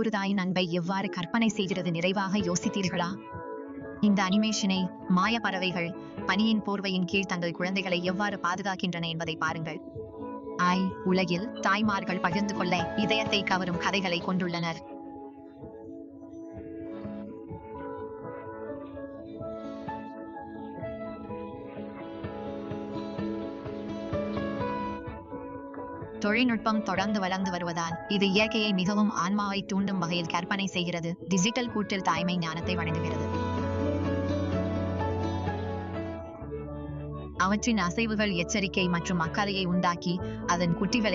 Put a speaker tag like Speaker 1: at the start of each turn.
Speaker 1: ஒரு தாயின் அன்பை எவ்வாறு கற்பனை செய்கிறது நிறைவாக யோசித்தீர்களா? இந்த அனிமேஷனை மாய பறவைகள் பனியின் போர்வையின் கீழ் தங்கள் குழந்தைகளை எவ்வாறு பாதுகாக்கின்றன என்பதை பாருங்கள். உலகில் தாய்மார்கள் பகிர்ந்து கொள்ள இதயத்தை கவரும் கதைகளை கொண்டுள்ளனர். தொழில்நுட்பம் தொடர்ந்து வளர்ந்து வருவதால் இது இயற்கையை மிகவும் ஆன்மாவை தூண்டும் வகையில் கற்பனை செய்கிறது. டிஜிட்டல் கூட்டில் தாய்மை ஞானத்தை வழங்குகிறது. அவற்றின் அசைவுகள் எச்சரிக்கை மற்றும் அக்கறையை உண்டாக்கி அதன் குட்டிகளை